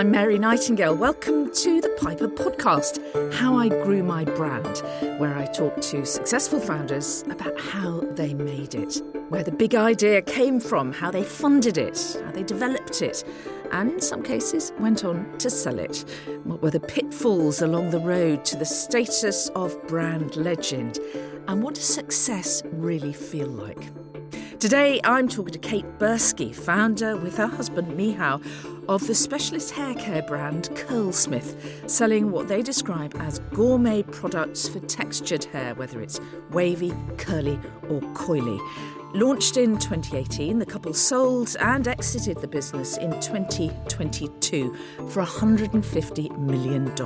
I'm Mary Nightingale. Welcome to the Piper podcast, How I Grew My Brand, where I talk to successful founders about how they made it, where the big idea came from, how they funded it, how they developed it, and in some cases went on to sell it. What were the pitfalls along the road to the status of brand legend, and what does success really feel like? Today, I'm talking to Kate Berski, founder with her husband Michał of the specialist haircare brand Curlsmith, selling what they describe as gourmet products for textured hair, whether it's wavy, curly or coily. Launched in 2018, the couple sold and exited the business in 2022 for $150 million.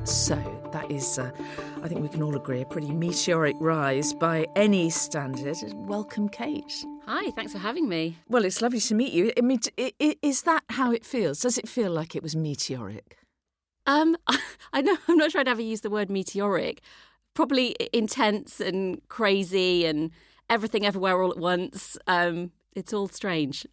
So that is, I think we can all agree, a pretty meteoric rise by any standard. Welcome, Kate. Hi, thanks for having me. Well, it's lovely to meet you. I mean, is that how it feels? Does it feel like it was meteoric? I know I'm not sure I'd ever use the word meteoric. Probably intense and crazy and everything everywhere all at once. It's all strange.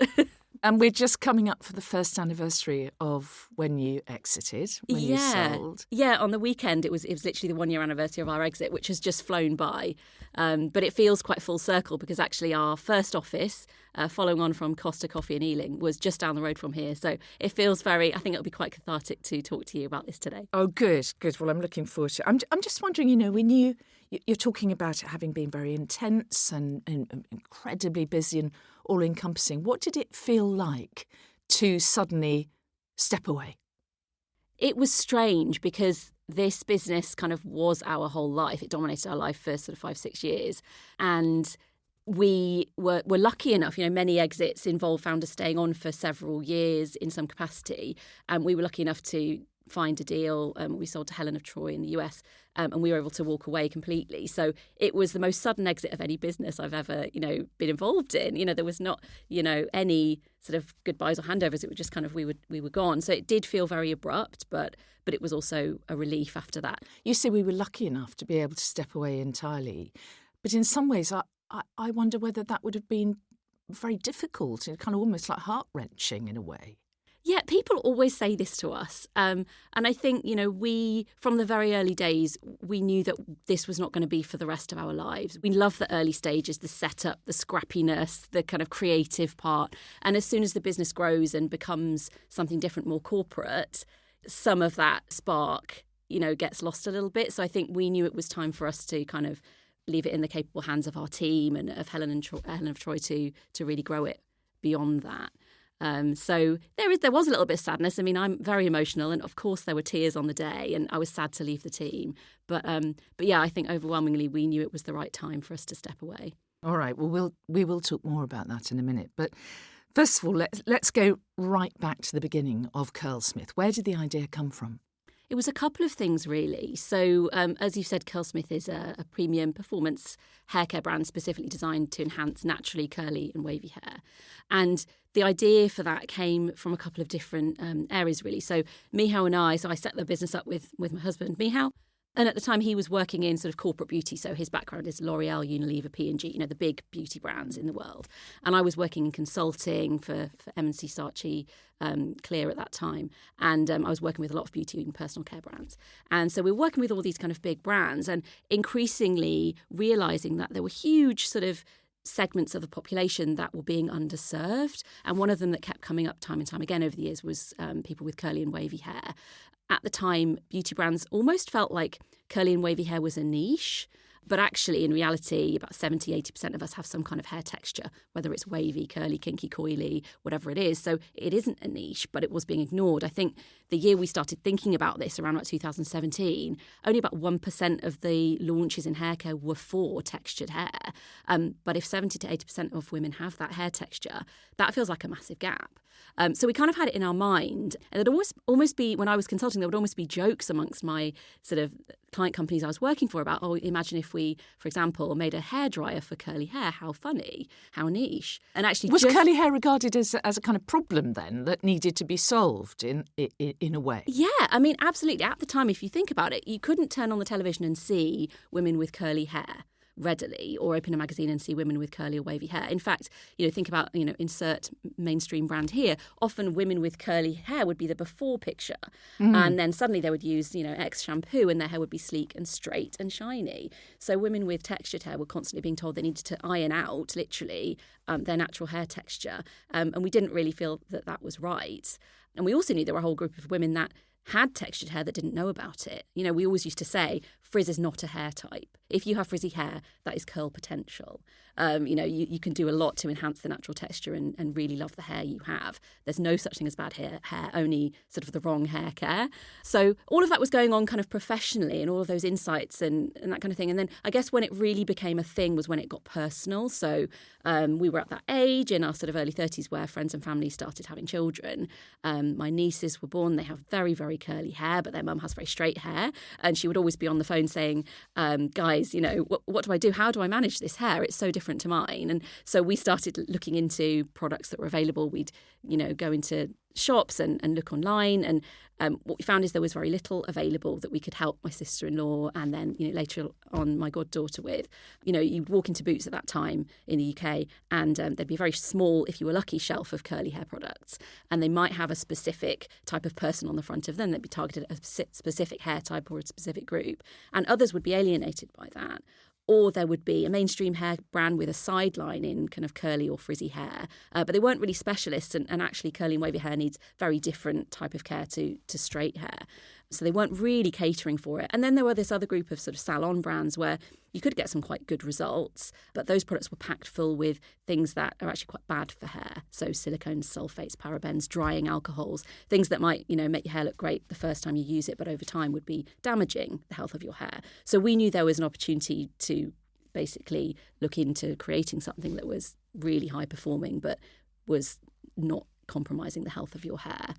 And we're just coming up for the first anniversary of when you exited, when you sold. Yeah, on the weekend it was literally the 1 year anniversary of our exit, which has just flown by. But it feels quite full circle because actually our first office, following on from Costa Coffee in Ealing, was just down the road from here. So it feels I think it'll be quite cathartic to talk to you about this today. Oh, good. Well, I'm looking forward to it. I'm just wondering, when you're talking about it having been very intense and incredibly busy and all-encompassing, what did it feel like to suddenly step away? It was strange because this business kind of was our whole life. It dominated our life for sort of 5-6 years. And we were lucky enough, many exits involve founders staying on for several years in some capacity. And we were lucky enough to find a deal. We sold to Helen of Troy in the US, and we were able to walk away completely. So it was the most sudden exit of any business I've ever, been involved in. There was not, any sort of goodbyes or handovers. It was just kind of we were gone. So it did feel very abrupt, but it was also a relief after that. You say we were lucky enough to be able to step away entirely, but in some ways, I wonder whether that would have been very difficult and kind of almost like heart-wrenching in a way. Yeah, people always say this to us. And I think, we, from the very early days, we knew that this was not going to be for the rest of our lives. We love the early stages, the setup, the scrappiness, the kind of creative part. And as soon as the business grows and becomes something different, more corporate, some of that spark, gets lost a little bit. So I think we knew it was time for us to kind of leave it in the capable hands of our team and of Helen of Troy to really grow it beyond that. So there was a little bit of sadness. I mean, I'm very emotional, and of course there were tears on the day, and I was sad to leave the team. But yeah, I think overwhelmingly we knew it was the right time for us to step away. All right. Well, we will talk more about that in a minute. But first of all, let's go right back to the beginning of Curlsmith. Where did the idea come from? It was a couple of things, really. So, as you said, Curlsmith is a premium performance haircare brand specifically designed to enhance naturally curly and wavy hair. And the idea for that came from a couple of different areas, really. So Michał and I set the business up with my husband, Michał. And at the time, he was working in sort of corporate beauty. So his background is L'Oreal, Unilever, P&G, the big beauty brands in the world. And I was working in consulting for M&C Saatchi, Clear at that time. And I was working with a lot of beauty and personal care brands. And so we were working with all these kind of big brands and increasingly realising that there were huge sort of segments of the population that were being underserved. And one of them that kept coming up time and time again over the years was people with curly and wavy hair. At the time, beauty brands almost felt like curly and wavy hair was a niche. But actually, in reality, about 70-80% of us have some kind of hair texture, whether it's wavy, curly, kinky, coily, whatever it is. So it isn't a niche, but it was being ignored. I think the year we started thinking about this, around about 2017, only about 1% of the launches in haircare were for textured hair. But if 70-80% of women have that hair texture, that feels like a massive gap. So we kind of had it in our mind. And there'd almost be, when I was consulting, there would almost be jokes amongst my sort of client companies I was working for about, imagine if we, for example, made a hairdryer for curly hair. How funny, how niche. And actually, was curly hair regarded as a kind of problem then that needed to be solved in a way? Yeah, I mean, absolutely. At the time, if you think about it, you couldn't turn on the television and see women with curly hair. readily, or open a magazine and see women with curly or wavy hair. In fact, think about, insert mainstream brand here. Often women with curly hair would be the before picture. And then suddenly they would use, X shampoo and their hair would be sleek and straight and shiny. So women with textured hair were constantly being told they needed to iron out, literally, their natural hair texture. And we didn't really feel that was right. And we also knew there were a whole group of women that had textured hair that didn't know about it. We always used to say, frizz is not a hair type. If you have frizzy hair, that is curl potential. You can do a lot to enhance the natural texture and really love the hair you have. There's no such thing as bad hair, only sort of the wrong hair care. So all of that was going on kind of professionally, and all of those insights and that kind of thing. And then I guess when it really became a thing was when it got personal. So we were at that age in our sort of early 30s where friends and family started having children. My nieces were born. They have very, very curly hair, but their mum has very straight hair. And she would always be on the phone saying, guys, what do I do? How do I manage this hair? It's so different to mine. And so we started looking into products that were available. We'd, go into shops and look online. And what we found is there was very little available that we could help my sister-in-law and then, later on my goddaughter with. You'd walk into Boots at that time in the UK and there'd be a very small, if you were lucky, shelf of curly hair products. And they might have a specific type of person on the front of them. They'd be targeted at a specific hair type or a specific group. And others would be alienated by that. Or there would be a mainstream hair brand with a sideline in kind of curly or frizzy hair. But they weren't really specialists, and actually curly and wavy hair needs very different type of care to straight hair. So they weren't really catering for it. And then there were this other group of sort of salon brands where you could get some quite good results, but those products were packed full with things that are actually quite bad for hair. So silicones, sulfates, parabens, drying alcohols, things that might, make your hair look great the first time you use it, but over time would be damaging the health of your hair. So we knew there was an opportunity to basically look into creating something that was really high performing, but was not compromising the health of your hair.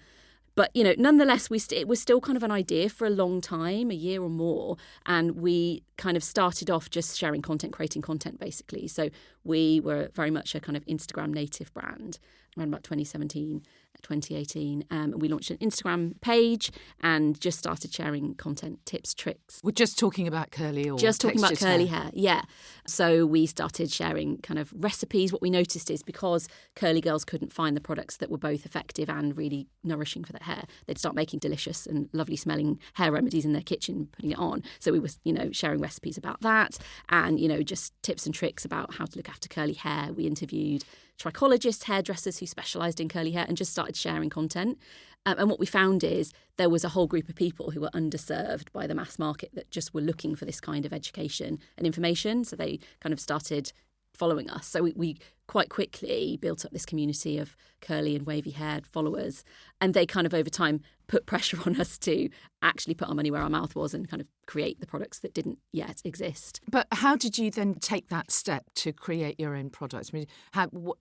But, nonetheless, it was still kind of an idea for a long time, a year or more. And we kind of started off just sharing content, creating content, basically. So we were very much a kind of Instagram native brand around about 2017, 2018. We launched an Instagram page and just started sharing content, tips, tricks. We're just talking about curly or just talking about textured curly hair, yeah. So we started sharing kind of recipes. What we noticed is because curly girls couldn't find the products that were both effective and really nourishing for their hair, they'd start making delicious and lovely smelling hair remedies in their kitchen, putting it on. So we were, sharing recipes about that and, just tips and tricks about how to look after curly hair. We interviewed trichologists, hairdressers who specialised in curly hair and just started sharing content. And what we found is there was a whole group of people who were underserved by the mass market that just were looking for this kind of education and information. So they kind of started following us. So we quite quickly built up this community of curly and wavy haired followers. And they kind of over time put pressure on us to actually put our money where our mouth was and kind of create the products that didn't yet exist. But how did you then take that step to create your own products? I mean,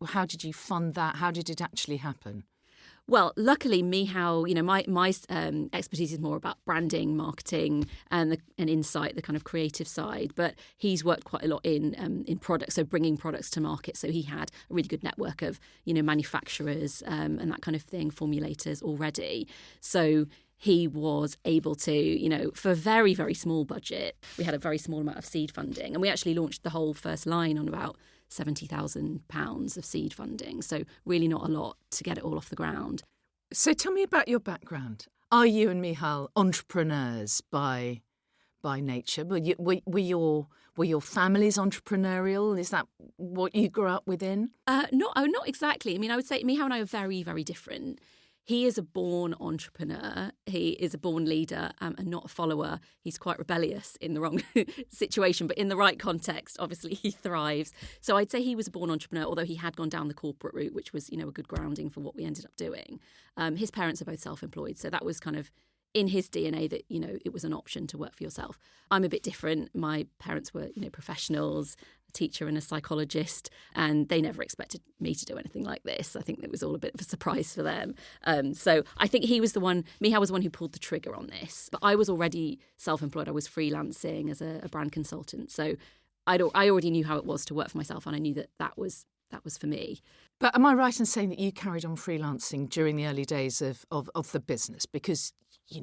how did you fund that? How did it actually happen? Well, luckily, Mihal, my expertise is more about branding, marketing, and insight, the kind of creative side. But he's worked quite a lot in products, so bringing products to market. So he had a really good network of manufacturers and that kind of thing, formulators already. So he was able to, for a very, very small budget, we had a very small amount of seed funding, and we actually launched the whole first line on about £70,000 of seed funding. So really not a lot to get it all off the ground. So tell me about your background. Are you and Mihal entrepreneurs by nature? Were your families entrepreneurial? Is that what you grew up within? Not exactly. I mean, I would say Mihal and I are very, very different. He is a born entrepreneur. He is a born leader and not a follower. He's quite rebellious in the wrong situation, but in the right context, obviously, he thrives. So I'd say he was a born entrepreneur, although he had gone down the corporate route, which was, a good grounding for what we ended up doing. His parents are both self-employed, so that was kind of in his DNA that, it was an option to work for yourself. I'm a bit different. My parents were, professionals, a teacher and a psychologist, and they never expected me to do anything like this. I think it was all a bit of a surprise for them. So I think Mihal was the one who pulled the trigger on this. But I was already self-employed. I was freelancing as a brand consultant. So I already knew how it was to work for myself, and I knew that was for me. But am I right in saying that you carried on freelancing during the early days of the business? Because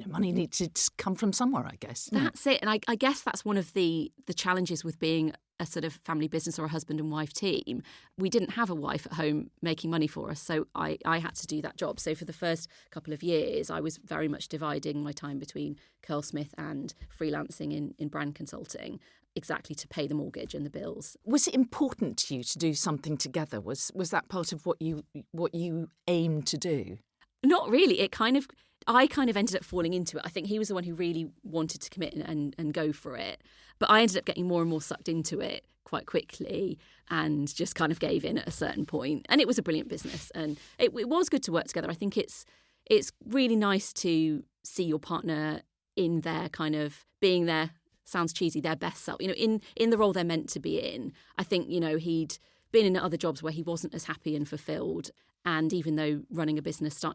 money needs to come from somewhere, I guess. That's it. And I guess that's one of the challenges with being a sort of family business or a husband and wife team. We didn't have a wife at home making money for us, so I had to do that job. So for the first couple of years, I was very much dividing my time between Curlsmith and freelancing in brand consulting, exactly to pay the mortgage and the bills. Was it important to you to do something together? Was that part of what you aimed to do? Not really. I kind of ended up falling into it. I think he was the one who really wanted to commit and go for it. But I ended up getting more and more sucked into it quite quickly and just kind of gave in at a certain point. And it was a brilliant business. And it was good to work together. I think it's really nice to see your partner in their kind of being their, sounds cheesy, their best self, in the role they're meant to be in. I think, he'd been in other jobs where he wasn't as happy and fulfilled. And even though starting a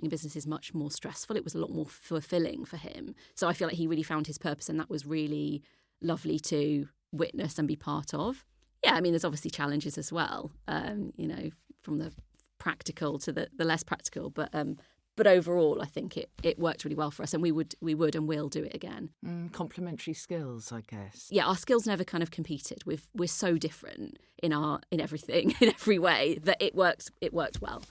business is much more stressful, it was a lot more fulfilling for him. So I feel like he really found his purpose, and that was really lovely to witness and be part of. Yeah, I mean, there's obviously challenges as well, from the practical to the less practical. But overall, I think it worked really well for us, and we would and will do it again. Complementary skills, I guess. Yeah, our skills never kind of competed. We're so different in everything, in every way, that it worked well.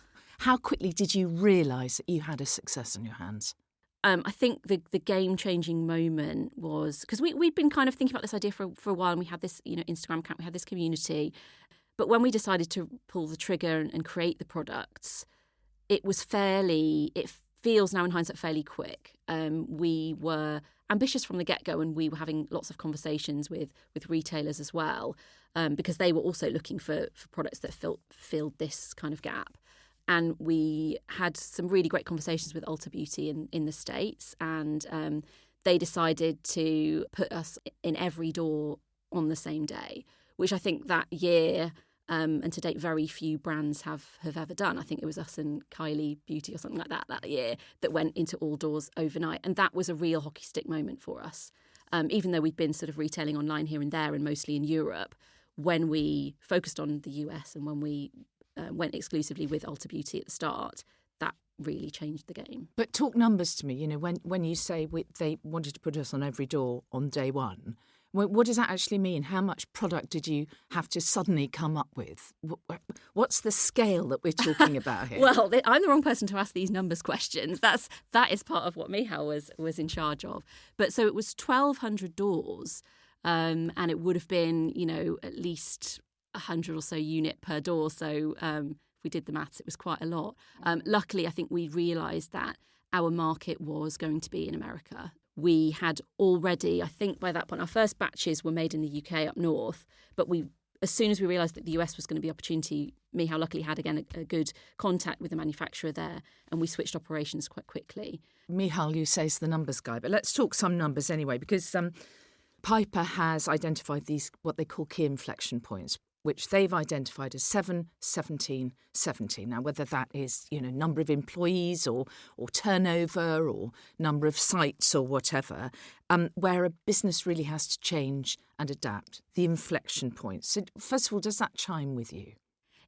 How quickly did you realise that you had a success on your hands? I think the game-changing moment was, because we'd been kind of thinking about this idea for a while, and we had this Instagram account, we had this community. But when we decided to pull the trigger and create the products, it feels now in hindsight fairly quick. We were ambitious from the get-go, and we were having lots of conversations with retailers as well, because they were also looking for products that filled this kind of gap. And we had some really great conversations with Ulta Beauty in the States, and they decided to put us in every door on the same day, which I think that year, and to date, very few brands have ever done. I think it was us and Kylie Beauty or something like that year that went into all doors overnight. And that was a real hockey stick moment for us. Even though we'd been sort of retailing online here and there and mostly in Europe, when we focused on the US and when we went exclusively with Ulta Beauty at the start, that really changed the game. But talk numbers to me. When you say they wanted to put us on every door on day one, what does that actually mean? How much product did you have to suddenly come up with? What's the scale that we're talking about here? Well, I'm the wrong person to ask these numbers questions. That is part of what Michal was in charge of. But so it was 1,200 doors, and it would have been, at least 100 or so unit per door. So if we did the maths, it was quite a lot. Luckily, I think we realised that our market was going to be in America. We had already, I think by that point, our first batches were made in the UK up north, but as soon as we realised that the US was going to be opportunity, Michal luckily had again a good contact with the manufacturer there, and we switched operations quite quickly. Michal, you say, is the numbers guy, but let's talk some numbers anyway, because Piper has identified these, what they call key inflection points, which they've identified as 7, 17, 70. Now, whether that is, number of employees or turnover or number of sites or whatever, where a business really has to change and adapt, the inflection points. So, first of all, does that chime with you?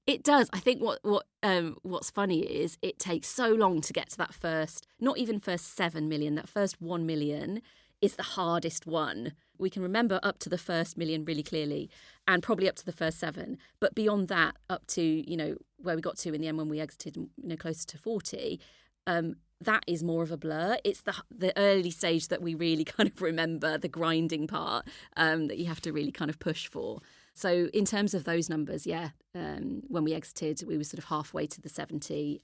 It does. I think what's funny is it takes so long to get to that first, not even first 7 million, that first 1 million is the hardest one. We can remember up to the first million really clearly, and probably up to the first 7. But beyond that, up to, where we got to in the end when we exited, closer to 40, that is more of a blur. It's the early stage that we really kind of remember, the grinding part, that you have to really kind of push for. So in terms of those numbers, when we exited, we were sort of halfway to the 70.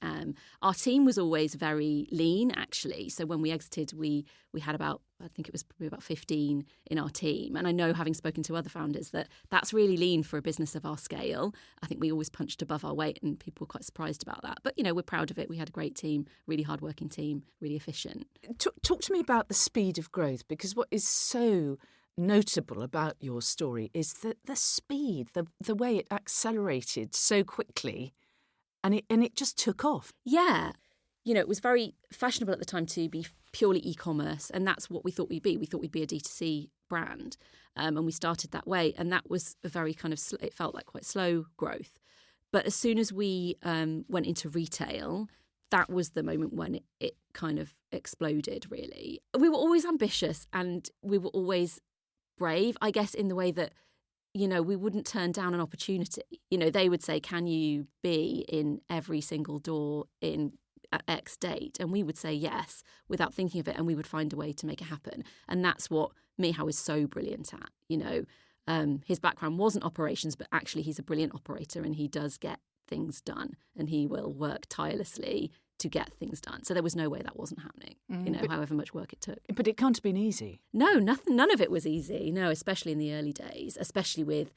Our team was always very lean, actually. So when we exited, we had about, I think it was probably about 15 in our team. And I know, having spoken to other founders, that's really lean for a business of our scale. I think we always punched above our weight, and people were quite surprised about that. But, we're proud of it. We had a great team, really hardworking team, really efficient. Talk to me about the speed of growth, because what is so notable about your story is the speed, the way it accelerated so quickly, and it just took off. Yeah. It was very fashionable at the time to be purely e-commerce, and that's what we thought we'd be. We thought we'd be a D2C brand, and we started that way, and that was a very kind of, it felt like quite slow growth. But as soon as we went into retail, that was the moment when it kind of exploded, really. We were always ambitious and we were always brave, I guess, in the way that, we wouldn't turn down an opportunity. They would say, can you be in every single door at X date? And we would say yes without thinking of it, and we would find a way to make it happen. And that's what Michał is so brilliant at. His background wasn't operations, but actually he's a brilliant operator and he does get things done and he will work tirelessly to get things done. So there was no way that wasn't happening, however much work it took. But it can't have been easy. No, none of it was easy. No, especially in the early days, especially with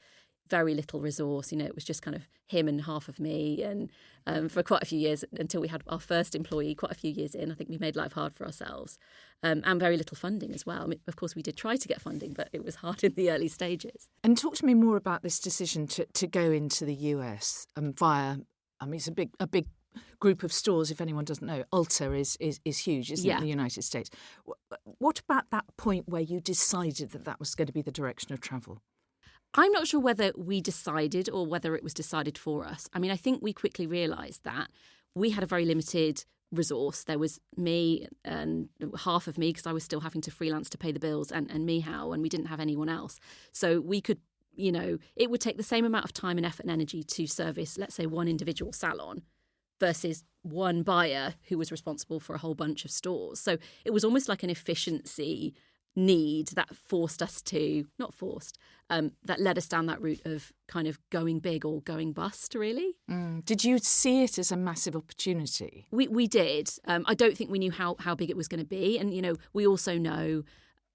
very little resource. It was just kind of him and half of me. And for quite a few years, until we had our first employee, quite a few years in, I think we made life hard for ourselves. And very little funding as well. I mean, of course, we did try to get funding, but it was hard in the early stages. And talk to me more about this decision to go into the US via, it's a big group of stores. If anyone doesn't know, Ulta is huge, isn't it, in the United States? What about that point where you decided that was going to be the direction of travel? I'm not sure whether we decided or whether it was decided for us. I mean, I think we quickly realised that we had a very limited resource. There was me and half of me, because I was still having to freelance to pay the bills, and Michał, and we didn't have anyone else. So we could, it would take the same amount of time and effort and energy to service, let's say, one individual salon versus one buyer who was responsible for a whole bunch of stores. So it was almost like an efficiency need that forced us to, not forced, that led us down that route of kind of going big or going bust, really. Did you see it as a massive opportunity? We did. I don't think we knew how big it was going to be. And, we also know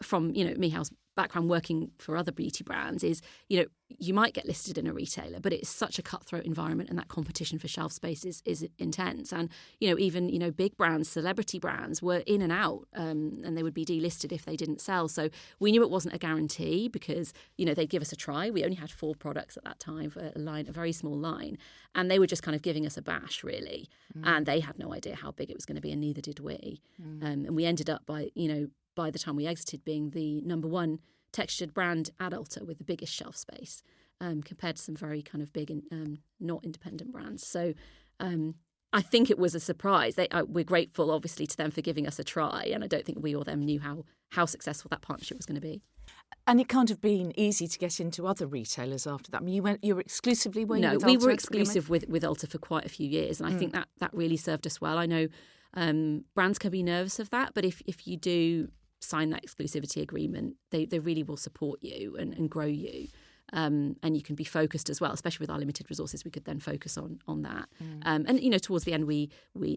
from, Michał's background working for other beauty brands is, you might get listed in a retailer, but it's such a cutthroat environment and that competition for shelf space is intense. And, even, big brands, celebrity brands were in and out and they would be delisted if they didn't sell. So we knew it wasn't a guarantee because, they'd give us a try. We only had 4 products at that time for a very small line. And they were just kind of giving us a bash, really. And they had no idea how big it was going to be, and neither did we. And we ended up by the time we exited, being the number 1 textured brand at Ulta with the biggest shelf space compared to some very kind of big and not independent brands. So I think it was a surprise. We're grateful, obviously, to them for giving us a try, and I don't think we or them knew how successful that partnership was going to be. And it can't have been easy to get into other retailers after that. I mean, you were exclusively with Ulta? No, we were exclusive with Ulta for quite a few years, and I think that really served us well. I know brands can be nervous of that, but if you do sign that exclusivity agreement, they really will support you and grow you. And you can be focused as well, especially with our limited resources. We could then focus on that. And towards the end, we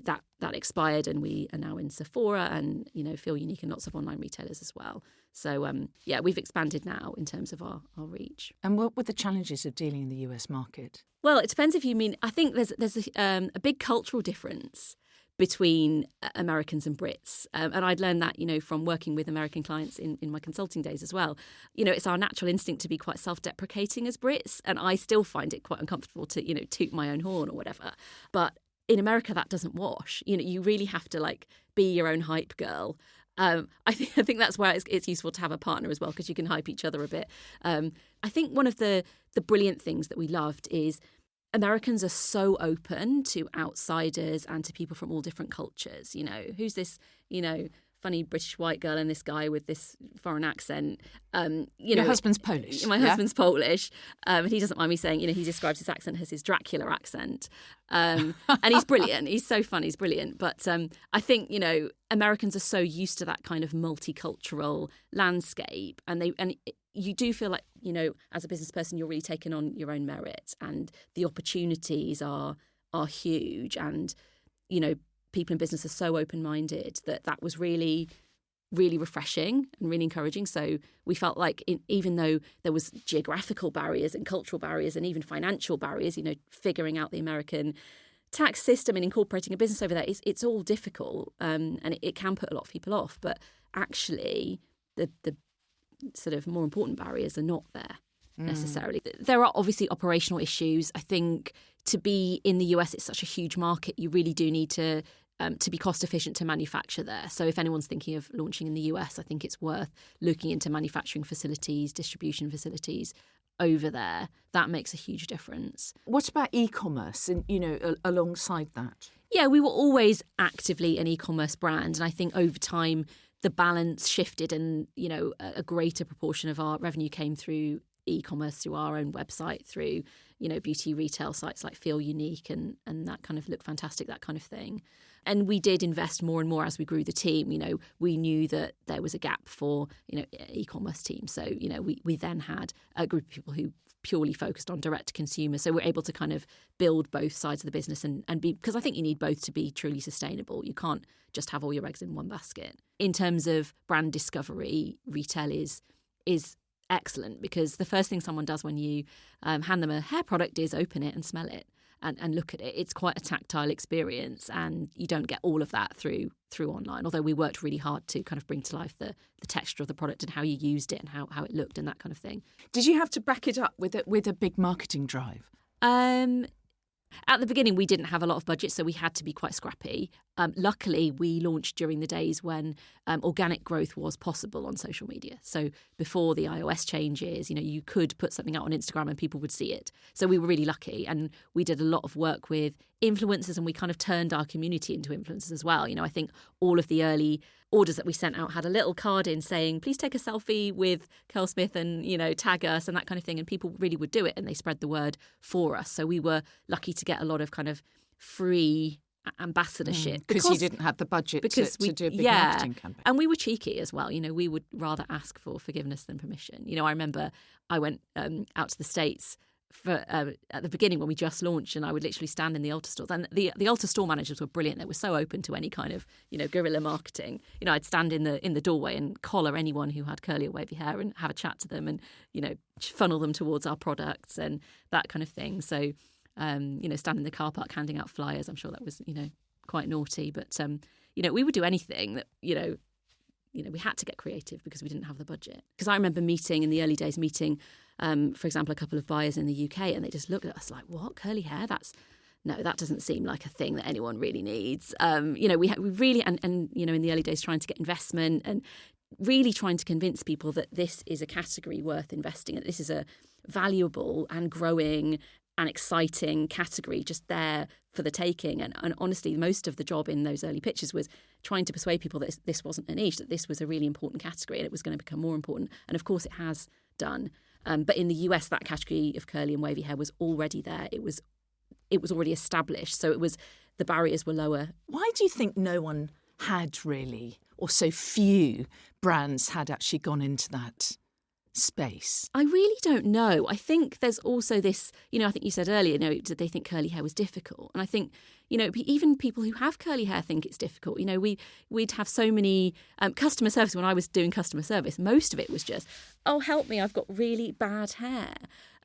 that expired, and we are now in Sephora and Feel Unique and lots of online retailers as well. So we've expanded now in terms of our reach. And what were the challenges of dealing in the US market? Well, it depends if you mean. I think there's a big cultural difference between Americans and Brits. And I'd learned that, from working with American clients in my consulting days as well. It's our natural instinct to be quite self-deprecating as Brits. And I still find it quite uncomfortable to, toot my own horn or whatever. But in America, that doesn't wash. You really have to be your own hype girl. I think that's where it's useful to have a partner as well, because you can hype each other a bit. I think one of the brilliant things that we loved is Americans are so open to outsiders and to people from all different cultures. Who's this, funny British white girl and this guy with this foreign accent? Your husband's Polish. My husband's Polish. He doesn't mind me saying, he describes his accent as his Dracula accent. And he's brilliant. He's so fun. He's brilliant. But I think, Americans are so used to that kind of multicultural landscape, and you do feel like, as a business person, you're really taking on your own merit, and the opportunities are huge. And, people in business are so open-minded that was really, really refreshing and really encouraging. So we felt like even though there was geographical barriers and cultural barriers and even financial barriers, figuring out the American tax system and incorporating a business over there, it's all difficult, and it can put a lot of people off. But actually, the sort of more important barriers are not there necessarily. There are obviously operational issues. I think to be in the US, it's such a huge market. You really do need to be cost efficient to manufacture there. So if anyone's thinking of launching in the US, I think it's worth looking into manufacturing facilities, distribution facilities over there. That makes a huge difference. What about e-commerce and, alongside that? Yeah, we were always actively an e-commerce brand. And I think over time, the balance shifted and, a greater proportion of our revenue came through e-commerce, through our own website, through, beauty retail sites like Feel Unique and that kind of Look Fantastic, that kind of thing. And we did invest more and more as we grew the team. We knew that there was a gap for, e-commerce teams. So, we then had a group of people who purely focused on direct to consumer. So we're able to kind of build both sides of the business and be, because I think you need both to be truly sustainable. You can't just have all your eggs in one basket. In terms of brand discovery, retail is excellent, because the first thing someone does when you hand them a hair product is open it and smell it and look at it. It's quite a tactile experience, and you don't get all of that through online, although we worked really hard to kind of bring to life the texture of the product and how you used it and how it looked and that kind of thing. Did you have to back it up with a big marketing drive? At the beginning, we didn't have a lot of budget, so we had to be quite scrappy. Luckily, we launched during the days when organic growth was possible on social media. So before the iOS changes, you could put something out on Instagram and people would see it. So we were really lucky, and we did a lot of work with influencers, and we kind of turned our community into influencers as well. I think all of the early orders that we sent out had a little card in saying, please take a selfie with Curlsmith and, tag us and that kind of thing. And people really would do it, and they spread the word for us. So we were lucky to get a lot of kind of free ambassadorship. Because you didn't have the budget to do a big marketing campaign. And we were cheeky as well. We would rather ask for forgiveness than permission. I remember I went out to the States for at the beginning when we just launched, and I would literally stand in the Ulta stores, and the Ulta store managers were brilliant. They were so open to any kind of guerrilla marketing. I'd stand in the doorway and collar anyone who had curly or wavy hair and have a chat to them, and funnel them towards our products and that kind of thing. So stand in the car park handing out flyers. I'm sure that was quite naughty, but we would do anything that we had to get creative because we didn't have the budget. Because I remember in the early days, for example, a couple of buyers in the UK, and they just looked at us like, what, curly hair? That doesn't seem like a thing that anyone really needs. We really, and in the early days, trying to get investment and really trying to convince people that this is a category worth investing in. This is a valuable and growing and exciting category just there for the taking. And honestly, most of the job in those early pitches was trying to persuade people that this wasn't a niche, that this was a really important category and it was going to become more important. And of course it has done. But in the US, that category of curly and wavy hair was already there. It was already established. So the barriers were lower. Why do you think no one had really, or so few brands had actually gone into that space? I really don't know. I think there's also this, I think you said earlier, did they think curly hair was difficult? And I think, even people who have curly hair think it's difficult. We'd have so many customer service. When I was doing customer service, most of it was just, oh, help me, I've got really bad hair.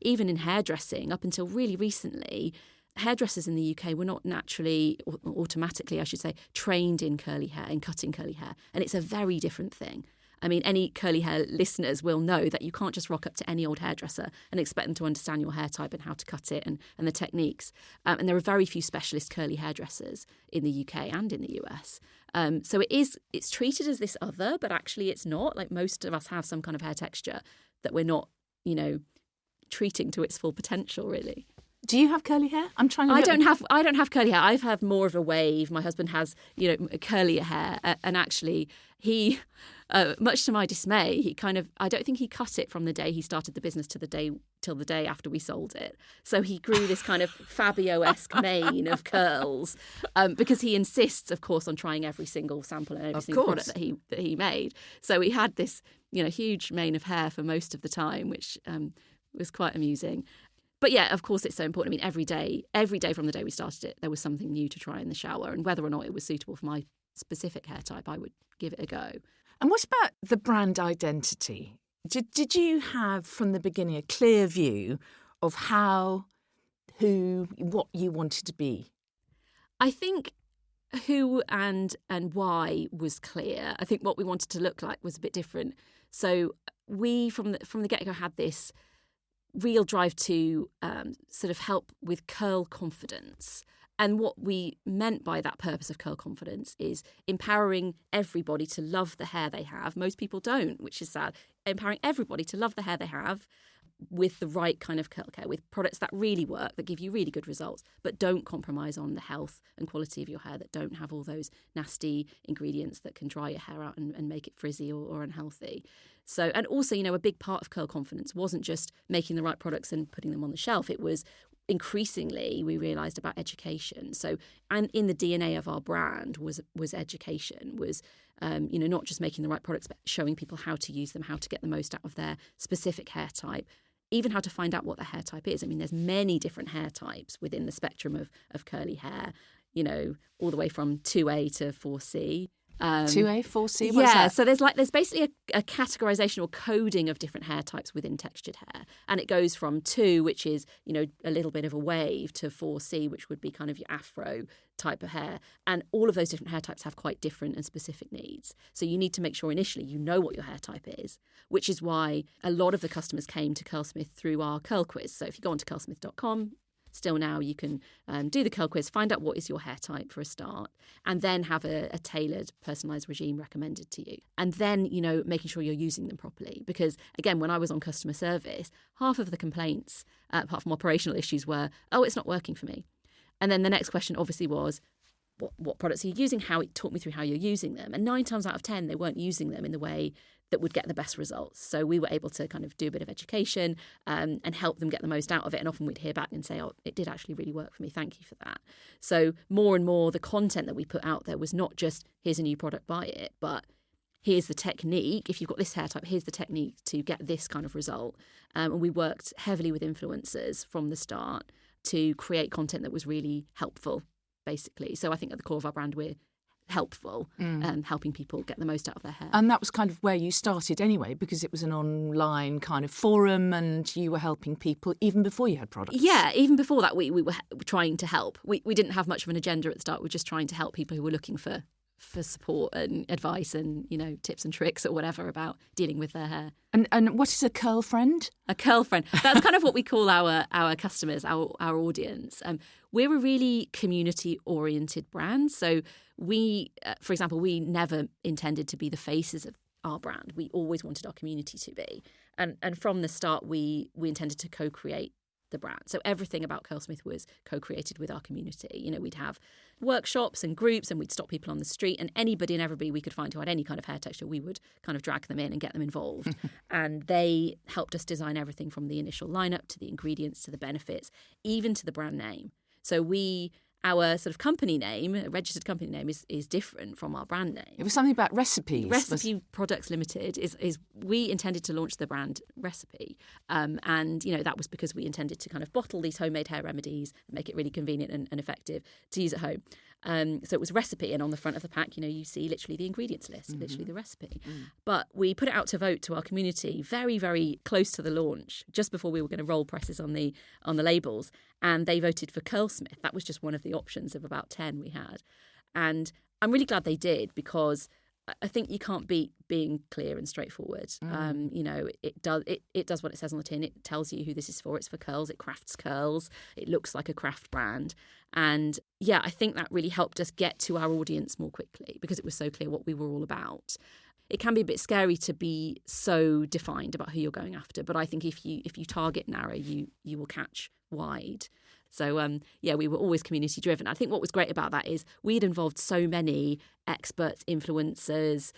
Even in hairdressing, up until really recently, hairdressers in the UK were not naturally, or automatically, I should say, trained in curly hair, in cutting curly hair. And it's a very different thing. I mean, any curly hair listeners will know that you can't just rock up to any old hairdresser and expect them to understand your hair type and how to cut it and the techniques. And there are very few specialist curly hairdressers in the UK and in the US. So it's treated as this other, but actually it's not. Like, most of us have some kind of hair texture that we're not, treating to its full potential, really. Do you have curly hair? I'm trying to. I don't have curly hair. I've had more of a wave. My husband has, curlier hair, and actually, he, much to my dismay, I don't think he cut it from the day he started the business till the day after we sold it. So he grew this kind of Fabio-esque mane of curls, because he insists, of course, on trying every single sample and every single product that he made. So he had this, huge mane of hair for most of the time, which was quite amusing. But yeah, of course, it's so important. I mean, every day from the day we started it, there was something new to try in the shower. And whether or not it was suitable for my specific hair type, I would give it a go. And what about the brand identity? Did you have from the beginning a clear view of how, who, what you wanted to be? I think who and why was clear. I think what we wanted to look like was a bit different. So we, from the get-go, had this real drive to sort of help with curl confidence. And what we meant by that purpose of curl confidence is empowering everybody to love the hair they have. Most people don't, which is sad. Empowering everybody to love the hair they have, with the right kind of curl care, with products that really work, that give you really good results, but don't compromise on the health and quality of your hair, that don't have all those nasty ingredients that can dry your hair out and make it frizzy or unhealthy. So, and also, a big part of curl confidence wasn't just making the right products and putting them on the shelf. It was increasingly we realised about education. So, and in the DNA of our brand was education, was not just making the right products, but showing people how to use them, how to get the most out of their specific hair type, even how to find out what their hair type is. I mean, there's many different hair types within the spectrum of curly hair, all the way from 2A to 4C. 2A, 4C, what's that? So there's basically a categorization or coding of different hair types within textured hair. And it goes from 2, which is, a little bit of a wave, to 4C, which would be kind of your afro type of hair. And all of those different hair types have quite different and specific needs. So you need to make sure initially you know what your hair type is, which is why a lot of the customers came to Curlsmith through our curl quiz. So if you go onto curlsmith.com, still now you can do the curl quiz, find out what is your hair type for a start, and then have a tailored, personalised regime recommended to you. And then, making sure you're using them properly. Because, again, when I was on customer service, half of the complaints, apart from operational issues, were, oh, it's not working for me. And then the next question obviously was, what products are you using? Talk me through how you're using them. And 9 times out of 10, they weren't using them in the way that would get the best results. So we were able to kind of do a bit of education and help them get the most out of it. And often we'd hear back and say, oh, it did actually really work for me. Thank you for that. So more and more the content that we put out there was not just, here's a new product, buy it, but here's the technique. If you've got this hair type, here's the technique to get this kind of result. And we worked heavily with influencers from the start to create content that was really helpful, basically. So I think at the core of our brand, we're helpful, helping people get the most out of their hair. And that was kind of where you started anyway, because it was an online kind of forum and you were helping people even before you had products. Yeah, even before that, we were trying to help. We didn't have much of an agenda at the start. We were just trying to help people who were looking for support and advice and, tips and tricks or whatever about dealing with their hair. And what is a curl friend? A curl friend. That's kind of what we call our customers, our audience. We're a really community-oriented brand. So we, for example, we never intended to be the faces of our brand. We always wanted our community to be. And from the start, we intended to co-create the brand. So everything about Curlsmith was co-created with our community. We'd have workshops and groups, and we'd stop people on the street, and anybody and everybody we could find who had any kind of hair texture, we would kind of drag them in and get them involved. And they helped us design everything from the initial lineup to the ingredients to the benefits, even to the brand name. So our sort of company name, registered company name, is different from our brand name. It was something about recipes. Recipe Products Limited is we intended to launch the brand Recipe. And, that was because we intended to kind of bottle these homemade hair remedies and make it really convenient and effective to use at home. So it was Recipe, and on the front of the pack, you see literally the ingredients list, literally the recipe. But we put it out to vote to our community very, very close to the launch, just before we were going to roll presses on the labels, and they voted for Curlsmith. That was just one of the options of about 10 we had. And I'm really glad they did, because I think you can't beat being clear and straightforward. It does what it says on the tin. It tells you who this is for. It's for curls. It crafts curls. It looks like a craft brand. And yeah, I think that really helped us get to our audience more quickly, because it was so clear what we were all about. It can be a bit scary to be so defined about who you're going after, but I think if you target narrow, you will catch wide. So, we were always community driven. I think what was great about that is we'd involved so many experts, influencers,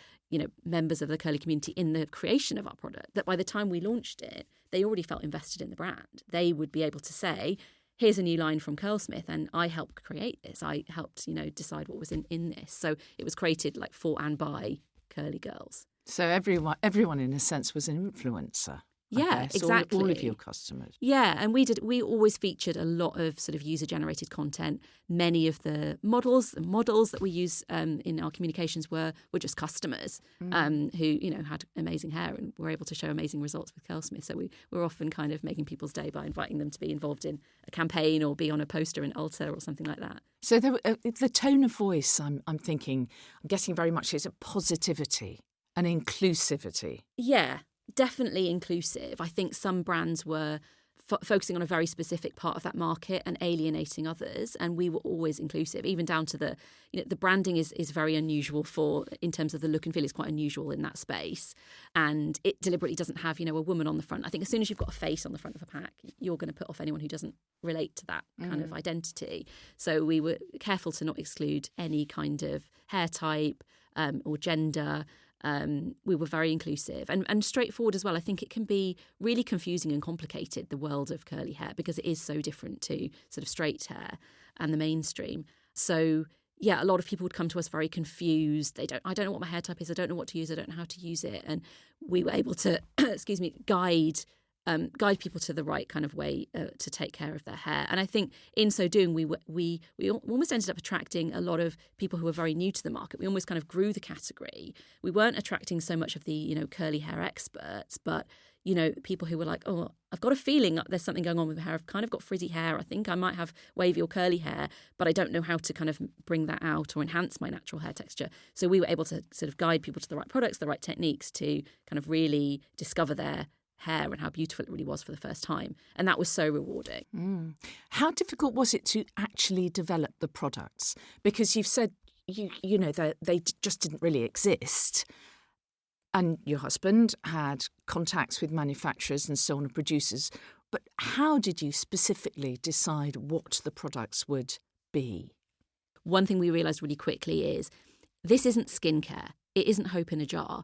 members of the curly community in the creation of our product, that by the time we launched it, they already felt invested in the brand. They would be able to say, here's a new line from Curlsmith, and I helped create this. I helped, decide what was in this. So it was created like for and by curly girls. So everyone in a sense was an influencer. Yeah, exactly. All of your customers. Yeah, and we always featured a lot of sort of user-generated content. Many of the models that we use in our communications were just customers who, had amazing hair and were able to show amazing results with Curlsmith. So we were often kind of making people's day by inviting them to be involved in a campaign or be on a poster in Ulta or something like that. So the tone of voice, I'm getting very much is a positivity and inclusivity. Yeah. Definitely inclusive. I think some brands were focusing on a very specific part of that market and alienating others. And we were always inclusive, even down to the branding is very unusual in terms of the look and feel. Is quite unusual in that space. And it deliberately doesn't have, a woman on the front. I think as soon as you've got a face on the front of a pack, you're going to put off anyone who doesn't relate to that kind of identity. So we were careful to not exclude any kind of hair type or gender. We were very inclusive and straightforward as well. I think it can be really confusing and complicated, the world of curly hair, because it is so different to sort of straight hair and the mainstream. So yeah, a lot of people would come to us very confused. I don't know what my hair type is. I don't know what to use. I don't know how to use it. And we were able to, guide people to the right kind of way to take care of their hair. And I think in so doing, we almost ended up attracting a lot of people who were very new to the market. We almost kind of grew the category. We weren't attracting so much of the, curly hair experts, but, people who were like, oh, I've got a feeling there's something going on with my hair. I've kind of got frizzy hair. I think I might have wavy or curly hair, but I don't know how to kind of bring that out or enhance my natural hair texture. So we were able to sort of guide people to the right products, the right techniques to kind of really discover their hair and how beautiful it really was for the first time. And that was so rewarding. How difficult was it to actually develop the products? Because you've said, they just didn't really exist. And your husband had contacts with manufacturers and so on and producers. But how did you specifically decide what the products would be? One thing we realised really quickly is this isn't skincare. It isn't hope in a jar.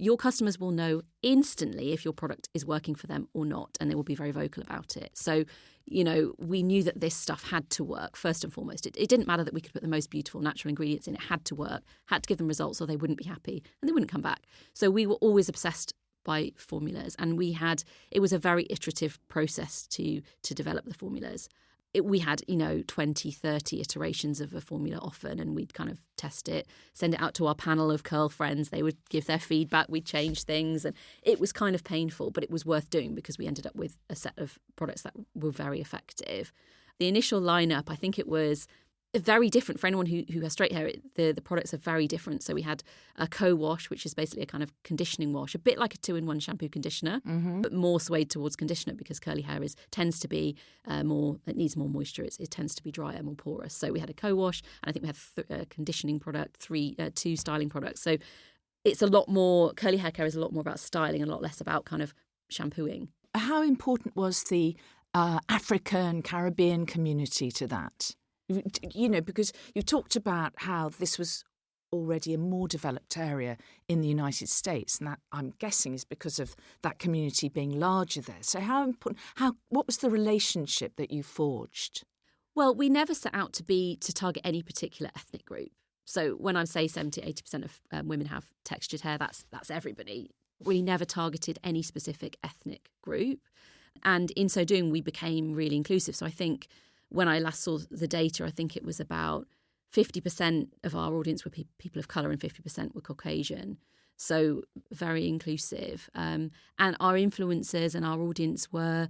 Your customers will know instantly if your product is working for them or not, and they will be very vocal about it. So, we knew that this stuff had to work, first and foremost. It didn't matter that we could put the most beautiful natural ingredients in. It had to work, had to give them results or they wouldn't be happy and they wouldn't come back. So we were always obsessed by formulas, and it was a very iterative process to develop the formulas. We had, 20, 30 iterations of a formula often, and we'd kind of test it, send it out to our panel of curl friends. They would give their feedback. We'd change things. And it was kind of painful, but it was worth doing because we ended up with a set of products that were very effective. The initial lineup, I think it was very different for anyone who has straight hair. The products are very different. So we had a co-wash, which is basically a kind of conditioning wash, a bit like a 2-in-1 shampoo conditioner, but more swayed towards conditioner because curly hair tends to be it needs more moisture. It tends to be drier, more porous. So we had a co-wash, and I think we had a conditioning product, 2 styling products. So it's a lot more, curly hair care is a lot more about styling and a lot less about kind of shampooing. How important was the African, Caribbean community to that? Because you talked about how this was already a more developed area in the United States, and that, I'm guessing, is because of that community being larger there. So what was the relationship that you forged? Well, we never set out to target any particular ethnic group. So when I say 70-80% of women have textured hair, that's everybody. We never targeted any specific ethnic group. And in so doing, we became really inclusive. So I think when I last saw the data, I think it was about 50% of our audience were people of colour and 50% were Caucasian. So very inclusive. And our influencers and our audience were,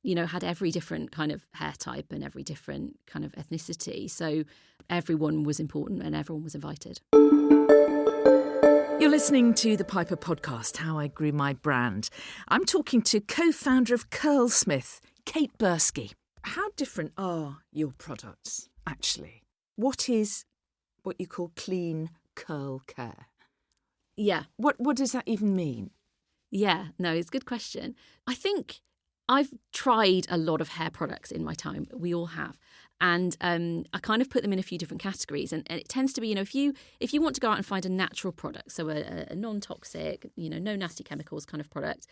had every different kind of hair type and every different kind of ethnicity. So everyone was important and everyone was invited. You're listening to the Piper Podcast, How I Grew My Brand. I'm talking to co-founder of Curlsmith, Kate Berski. How different are your products, actually? What is what you call clean curl care? Yeah. What does that even mean? Yeah, no, it's a good question. I think I've tried a lot of hair products in my time. We all have. And I kind of put them in a few different categories. And it tends to be, if you want to go out and find a natural product, so a non-toxic, no nasty chemicals kind of product,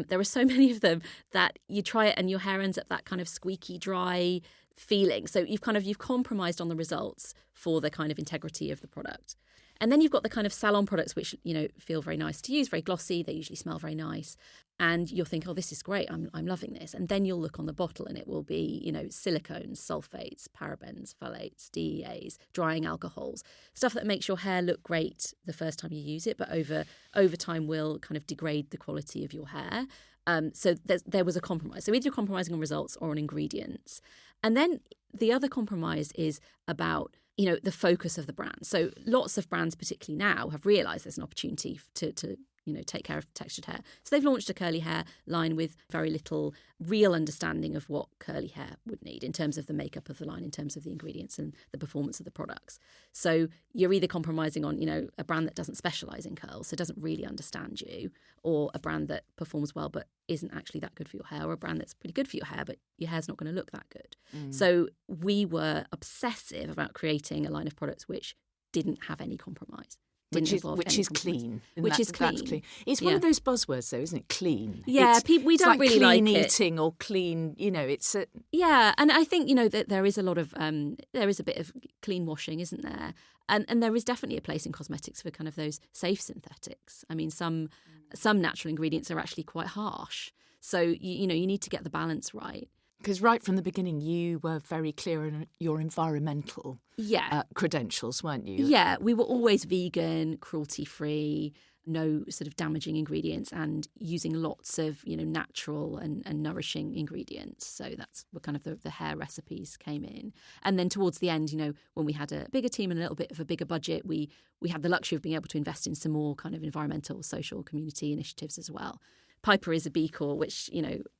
there are so many of them that you try it and your hair ends up that kind of squeaky, dry feeling. So you've compromised on the results for the kind of integrity of the product. And then you've got the kind of salon products which, feel very nice to use, very glossy. They usually smell very nice. And you'll think, oh, this is great. I'm loving this. And then you'll look on the bottle and it will be, silicones, sulfates, parabens, phthalates, DEAs, drying alcohols, stuff that makes your hair look great the first time you use it, but over time will kind of degrade the quality of your hair. So there was a compromise. So either you're compromising on results or on ingredients. And then the other compromise is about the focus of the brand. So lots of brands, particularly now, have realised there's an opportunity to take care of textured hair. So they've launched a curly hair line with very little real understanding of what curly hair would need in terms of the makeup of the line, in terms of the ingredients and the performance of the products. So you're either compromising on, a brand that doesn't specialise in curls, so doesn't really understand you, or a brand that performs well but isn't actually that good for your hair, or a brand that's pretty good for your hair but your hair's not going to look that good. So we were obsessive about creating a line of products which didn't have any compromise. Which is clean. Which is clean. That's clean. It's one of those buzzwords, though, isn't it? Clean. Yeah, we don't really like clean it. eating or clean. It's a... Yeah, and I think that there is a lot of there is a bit of clean washing, isn't there? And there is definitely a place in cosmetics for kind of those safe synthetics. I mean, some natural ingredients are actually quite harsh, so you need to get the balance right. Because right from the beginning, you were very clear on your environmental credentials, weren't you? Yeah, we were always vegan, cruelty-free, no sort of damaging ingredients, and using lots of natural and nourishing ingredients. So that's where kind of the hair recipes came in. And then towards the end, when we had a bigger team and a little bit of a bigger budget, we had the luxury of being able to invest in some more kind of environmental, social, community initiatives as well. Piper is a B Corp, which,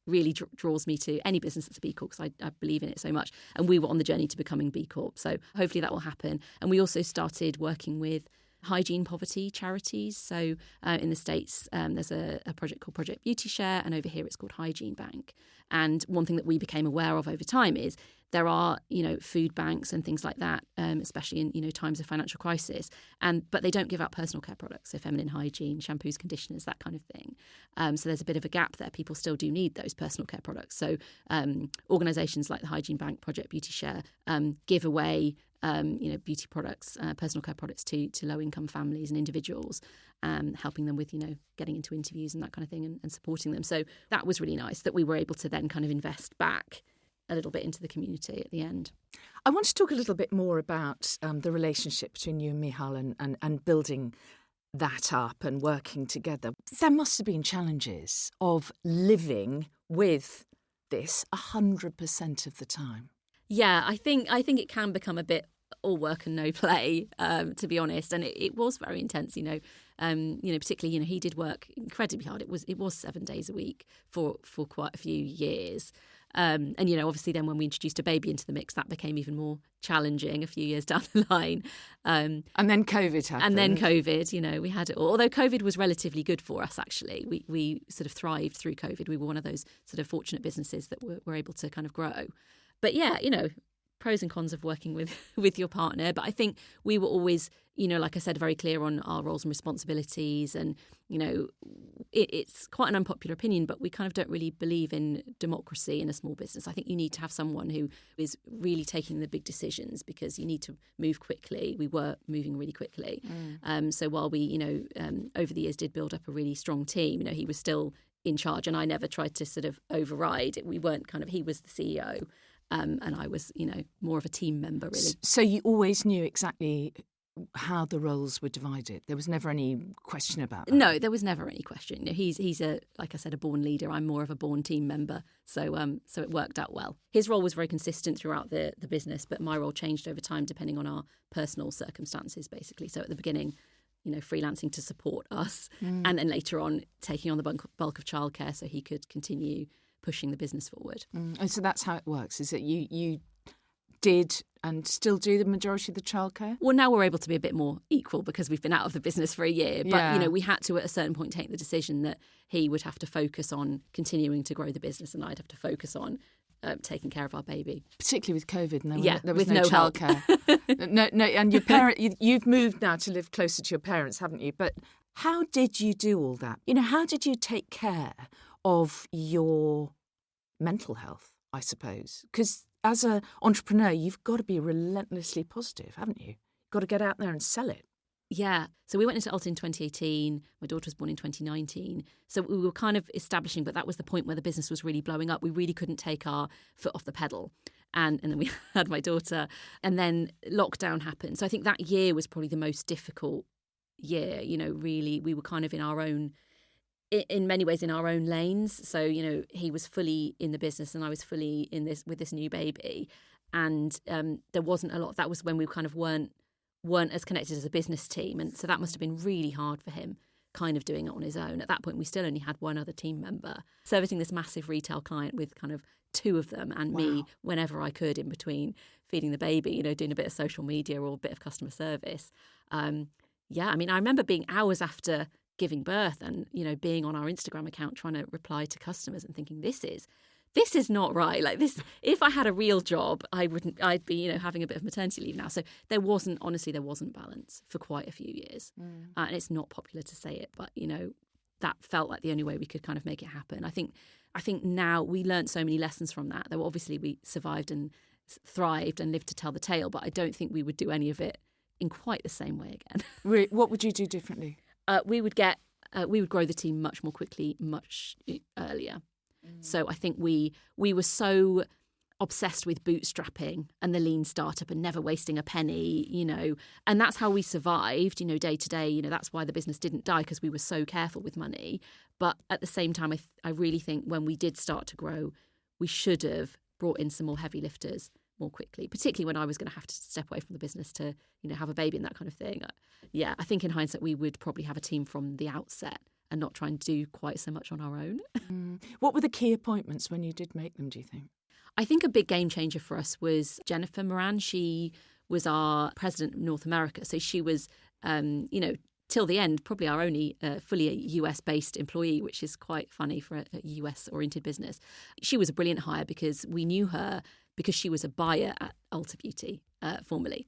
really draws me to any business that's a B Corp because I believe in it so much. And we were on the journey to becoming B Corp. So hopefully that will happen. And we also started working with hygiene poverty charities. So in the States, there's a project called Project Beauty Share, and over here it's called Hygiene Bank. And one thing that we became aware of over time is there are, food banks and things like that, especially in, times of financial crisis. But they don't give out personal care products, so feminine hygiene, shampoos, conditioners, that kind of thing. So there's a bit of a gap there. People still do need those personal care products. So organisations like the Hygiene Bank, Project Beauty Share, give away beauty products, personal care products to low-income families and individuals, helping them with, getting into interviews and that kind of thing and supporting them. So that was really nice that we were able to then kind of invest back a little bit into the community at the end. I want to talk a little bit more about the relationship between you and Michal and building that up and working together. There must have been challenges of living with this 100% of the time. Yeah, I think it can become a bit all work and no play, to be honest. And it was very intense, particularly, he did work incredibly hard. It was 7 days a week for quite a few years. And, obviously then when we introduced a baby into the mix, that became even more challenging a few years down the line. And then COVID happened. And then COVID, we had it all. Although COVID was relatively good for us, actually. We sort of thrived through COVID. We were one of those sort of fortunate businesses that were able to kind of grow. But yeah, pros and cons of working with your partner. But I think we were always, like I said, very clear on our roles and responsibilities. And, it's quite an unpopular opinion, but we kind of don't really believe in democracy in a small business. I think you need to have someone who is really taking the big decisions because you need to move quickly. We were moving really quickly. So while we, over the years did build up a really strong team, he was still in charge and I never tried to sort of override. We weren't he was the CEO. And I was, more of a team member, really. So you always knew exactly how the roles were divided? There was never any question about that? No, there was never any question. He's like I said, a born leader. I'm more of a born team member. So it worked out well. His role was very consistent throughout the business, but my role changed over time depending on our personal circumstances, basically. So at the beginning, freelancing to support us and then later on taking on the bulk of childcare so he could continue pushing the business forward. And so that's how it works, is that you did and still do the majority of the childcare? Well, now we're able to be a bit more equal because we've been out of the business for a year. But, we had to at a certain point take the decision that he would have to focus on continuing to grow the business and I'd have to focus on taking care of our baby. Particularly with COVID, there was with no childcare. no, and your you've moved now to live closer to your parents, haven't you? But how did you do all that? How did you take care of your mental health, I suppose? Because as an entrepreneur, you've got to be relentlessly positive, haven't you? You've got to get out there and sell it. Yeah. So we went into Ulta in 2018. My daughter was born in 2019. So we were kind of establishing, but that was the point where the business was really blowing up. We really couldn't take our foot off the pedal. And then we had my daughter. And then lockdown happened. So I think that year was probably the most difficult year. Really, we were kind of in many ways in our own lanes. So, he was fully in the business and I was fully in this with this new baby. And there wasn't a lot. That was when we kind of weren't as connected as a business team. And so that must have been really hard for him kind of doing it on his own. At that point, we still only had one other team member servicing this massive retail client with kind of two of them and me whenever I could in between feeding the baby, you know, doing a bit of social media or a bit of customer service. Yeah, I mean, I remember being hours after giving birth and, you know, being on our Instagram account trying to reply to customers and thinking, this is not right. Like this, if I had a real job, I'd be, you know, having a bit of maternity leave now. So there wasn't balance for quite a few years. And it's not popular to say it, but, you know, that felt like the only way we could kind of make it happen. I think now we learned so many lessons from that. Though obviously we survived and thrived and lived to tell the tale, but I don't think we would do any of it in quite the same way again. Really? What would you do differently? We would grow the team much more quickly, much earlier. So I think we were so obsessed with bootstrapping and the lean startup and never wasting a penny, you know, and that's how we survived, you know, day to day. You know, that's why the business didn't die, because we were so careful with money. But at the same time, I really think when we did start to grow, we should have brought in some more heavy lifters more quickly, particularly when I was going to have to step away from the business to, you know, have a baby and that kind of thing. Yeah, I think in hindsight, we would probably have a team from the outset and not try and do quite so much on our own. What were the key appointments when you did make them, do you think? I think a big game changer for us was Jennifer Moran. She was our president of North America. So she was, you know, till the end, probably our only fully US-based employee, which is quite funny for a US-oriented business. She was a brilliant hire because we knew her because she was a buyer at Ulta Beauty formerly.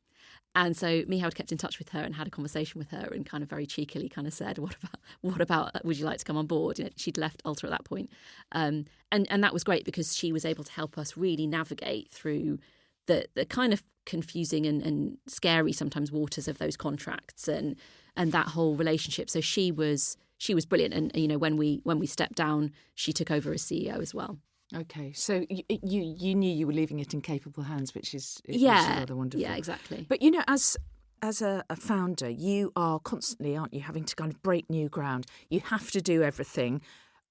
And so Michał kept in touch with her and had a conversation with her and kind of very cheekily kind of said, what about would you like to come on board? You know, she'd left Ulta at that point. And that was great because she was able to help us really navigate through the kind of confusing and scary sometimes waters of those contracts and that whole relationship. So she was brilliant. And, you know, when we stepped down, she took over as CEO as well. Okay, so you knew you were leaving it in capable hands, which is rather wonderful. Yeah, exactly. But, you know, as a founder, you are constantly, aren't you, having to kind of break new ground. You have to do everything,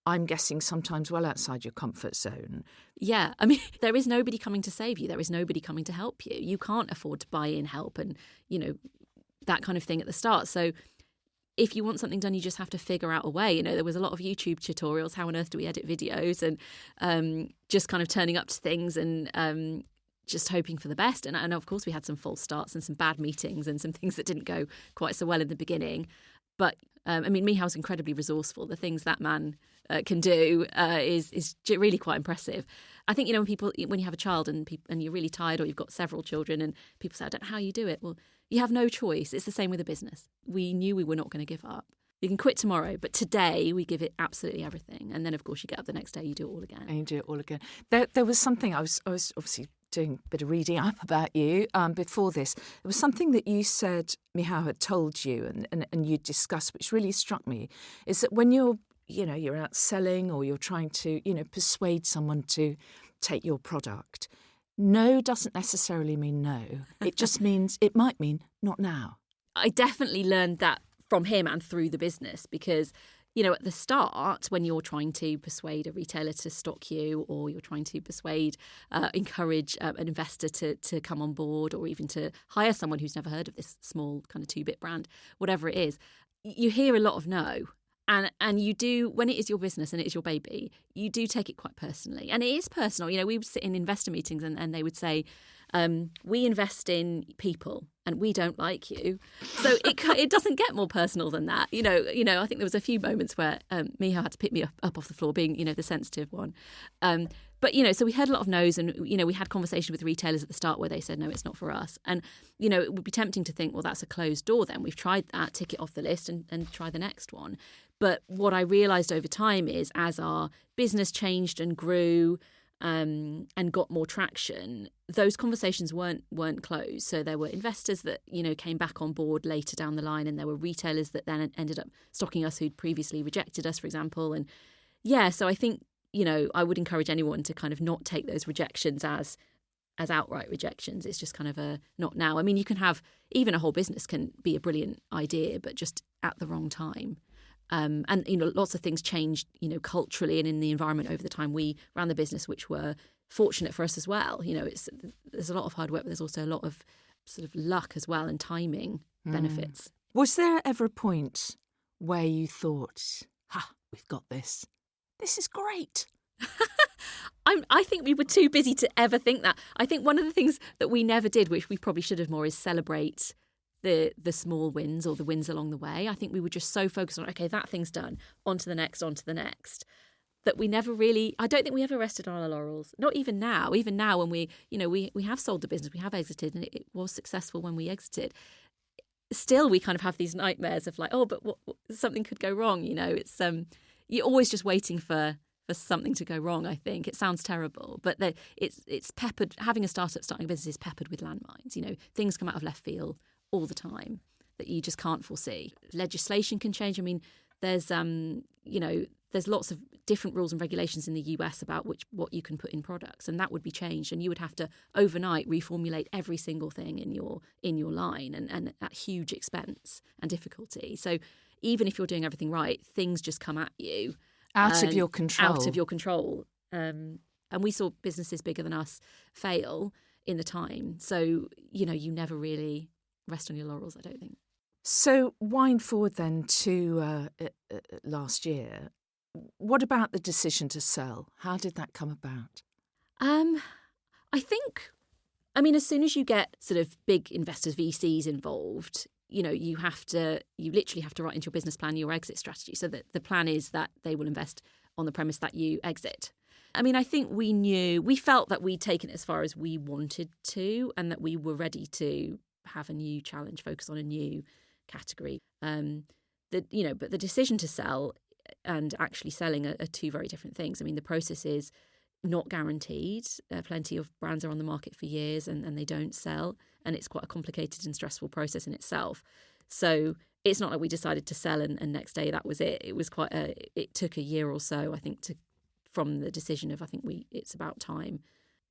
I'm guessing sometimes well outside your comfort zone. Yeah, I mean, there is nobody coming to save you. There is nobody coming to help you. You can't afford to buy in help and, you know, that kind of thing at the start. So if you want something done, you just have to figure out a way. You know, there was a lot of YouTube tutorials. How on earth do we edit videos? And just kind of turning up to things and just hoping for the best. And of course, we had some false starts and some bad meetings and some things that didn't go quite so well in the beginning. But I mean, Michał's incredibly resourceful. The things that man can do is really quite impressive. I think, you know, when you have a child and you're really tired or you've got several children and people say, I don't know how you do it. Well, you have no choice. It's the same with a business. We knew we were not going to give up. You can quit tomorrow, but today we give it absolutely everything. And then, of course, you get up the next day, you do it all again. And you do it all again. There was something, I was obviously doing a bit of reading up about you before this. There was something that you said Michał had told you and you discussed, which really struck me, is that when you're out selling or you're trying to, you know, persuade someone to take your product, no doesn't necessarily mean no. It just means, it might mean not now. I definitely learned that from him and through the business because, you know, at the start, when you're trying to persuade a retailer to stock you or you're trying to encourage an investor to come on board or even to hire someone who's never heard of this small kind of 2-bit brand, whatever it is, you hear a lot of no. And you do, when it is your business and it is your baby, you do take it quite personally. And it is personal. You know, we would sit in investor meetings and they would say, we invest in people and we don't like you. So it doesn't get more personal than that. You know, I think there was a few moments where Michał had to pick me up off the floor, being, you know, the sensitive one. But, you know, so we heard a lot of no's and, you know, we had conversations with retailers at the start where they said, no, it's not for us. And, you know, it would be tempting to think, well, that's a closed door then. We've tried that, tick it off the list and try the next one. But what I realised over time is as our business changed and grew and got more traction, those conversations weren't closed. So there were investors that, you know, came back on board later down the line and there were retailers that then ended up stocking us who'd previously rejected us, for example. And yeah, so I think, you know, I would encourage anyone to kind of not take those rejections as outright rejections. It's just kind of a not now. I mean, you can have, even a whole business can be a brilliant idea, but just at the wrong time. And, you know, lots of things changed, you know, culturally and in the environment over the time we ran the business, which were fortunate for us as well. You know, there's a lot of hard work, but there's also a lot of sort of luck as well and timing benefits. Was there ever a point where you thought, we've got this. This is great. I think we were too busy to ever think that. I think one of the things that we never did, which we probably should have more, is celebrate the small wins or the wins along the way. I think we were just so focused on, okay, that thing's done, on to the next, that we never really, I don't think we ever rested on our laurels. Not even now. Even now when we have sold the business, we have exited, and it was successful when we exited. Still, we kind of have these nightmares of like, oh, but what something could go wrong. It's you're always just waiting for something to go wrong. I think it sounds terrible, but it's peppered. Having starting a business is peppered with landmines. Things come out of left field all the time that you just can't foresee. Legislation can change. I mean, there's lots of different rules and regulations in the US about what you can put in products, and that would be changed, and you would have to overnight reformulate every single thing in your line, and at huge expense and difficulty. So even if you're doing everything right, things just come at you out of your control. And we saw businesses bigger than us fail in the time. So you never really rest on your laurels, I don't think. So wind forward then to last year. What about the decision to sell? How did that come about? I think, as soon as you get sort of big investors, VCs involved, you literally have to write into your business plan your exit strategy. So that the plan is that they will invest on the premise that you exit. I think we felt that we'd taken it as far as we wanted to, and that we were ready to have a new challenge, focus on a new category. But the decision to sell and actually selling are two very different things. The process is not guaranteed. Plenty of brands are on the market for years and they don't sell, and it's quite a complicated and stressful process in itself. So it's not like we decided to sell and next day that was it. It was it took a year or so, I think, from the decision of it's about time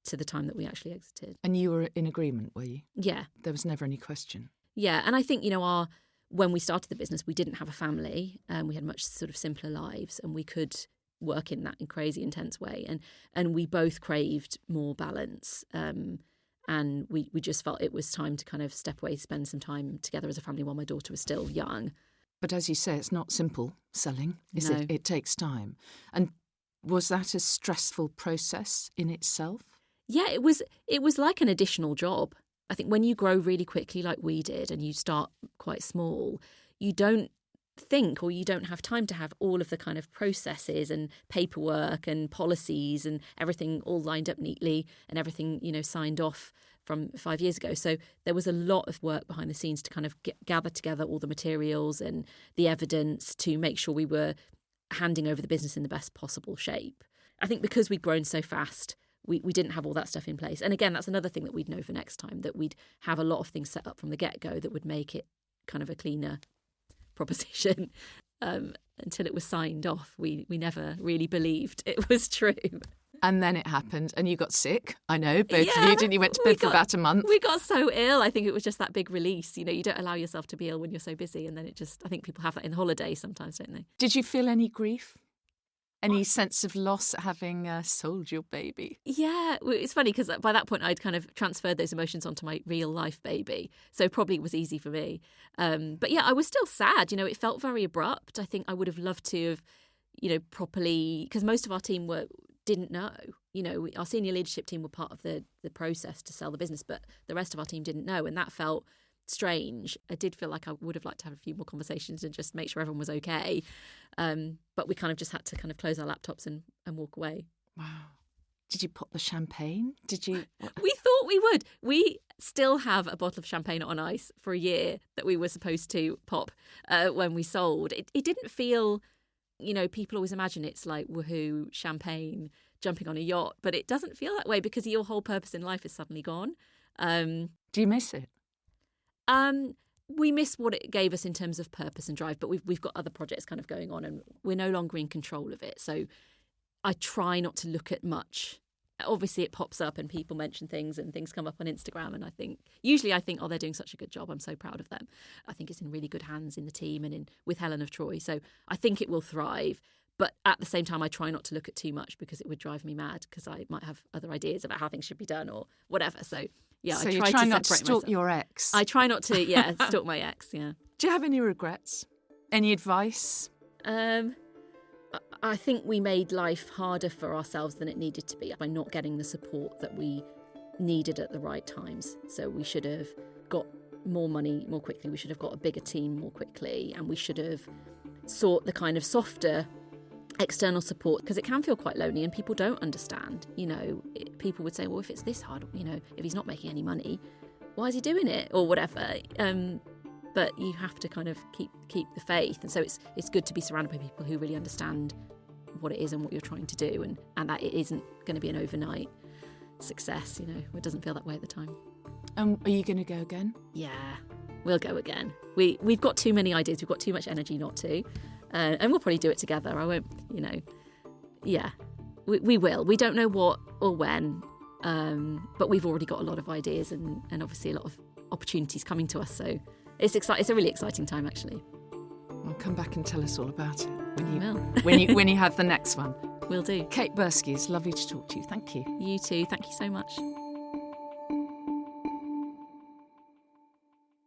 to the time that we actually exited. And you were in agreement, were you? Yeah. There was never any question. Yeah, and I think, when we started the business, we didn't have a family, and we had much sort of simpler lives, and we could work in that in crazy intense way. And we both craved more balance. And we just felt it was time to kind of step away, spend some time together as a family while my daughter was still young. But as you say, it's not simple selling, is No. it? It takes time. And was that a stressful process in itself? Yeah, it was like an additional job. I think when you grow really quickly like we did and you start quite small, you don't think, or you don't have time to have all of the kind of processes and paperwork and policies and everything all lined up neatly and everything, signed off from 5 years ago. So there was a lot of work behind the scenes to kind of gather together all the materials and the evidence to make sure we were handing over the business in the best possible shape. I think because we'd grown so fast, we didn't have all that stuff in place. And again, that's another thing that we'd know for next time, that we'd have a lot of things set up from the get-go that would make it kind of a cleaner proposition. Until it was signed off, we never really believed it was true. And then it happened and you got sick. I know, both of you, didn't you? Went to bed for about a month. We got so ill. I think it was just that big release. You don't allow yourself to be ill when you're so busy. And then I think people have that in holidays sometimes, don't they? Did you feel any grief? Any sense of loss at having sold your baby? Yeah, it's funny because by that point I'd kind of transferred those emotions onto my real life baby. So probably it was easy for me. But yeah, I was still sad. It felt very abrupt. I think I would have loved to have, properly, because most of our team didn't know. Our senior leadership team were part of the process to sell the business, but the rest of our team didn't know. And that felt strange. I did feel like I would have liked to have a few more conversations and just make sure everyone was okay. But we kind of just had to kind of close our laptops and walk away. Wow. Did you pop the champagne? Did you? We thought we would. We still have a bottle of champagne on ice for a year that we were supposed to pop when we sold. It didn't feel, people always imagine it's like woohoo, champagne, jumping on a yacht, but it doesn't feel that way because your whole purpose in life is suddenly gone. Do you miss it? We miss what it gave us in terms of purpose and drive, but we've got other projects kind of going on and we're no longer in control of it. So I try not to look at much. Obviously it pops up and people mention things and things come up on Instagram, and I think, oh, they're doing such a good job. I'm so proud of them. I think it's in really good hands in the team and with Helen of Troy. So I think it will thrive. But at the same time, I try not to look at too much because it would drive me mad because I might have other ideas about how things should be done or whatever. So yeah, so I try to not to separate stalk myself. your ex. I try not to, stalk my ex, yeah. Do you have any regrets? Any advice? I think we made life harder for ourselves than it needed to be by not getting the support that we needed at the right times. So we should have got more money more quickly, we should have got a bigger team more quickly, and we should have sought the kind of softer external support, because it can feel quite lonely and people don't understand. People would say, well, if it's this hard, if he's not making any money, why is he doing it, or whatever. But you have to kind of keep the faith, and so it's good to be surrounded by people who really understand what it is and what you're trying to do, and that it isn't going to be an overnight success. It doesn't feel that way at the time. Are you going to go again? Yeah, we'll go again. We've got too many ideas, we've got too much energy not to, and we'll probably do it together. I won't, yeah, we will. We don't know what or when, but we've already got a lot of ideas and obviously a lot of opportunities coming to us, so it's a really exciting time, actually. Well, come back and tell us all about it when you have the next one. Will do. Kate Berski, it's lovely to talk to you. Thank you. You too. Thank you so much.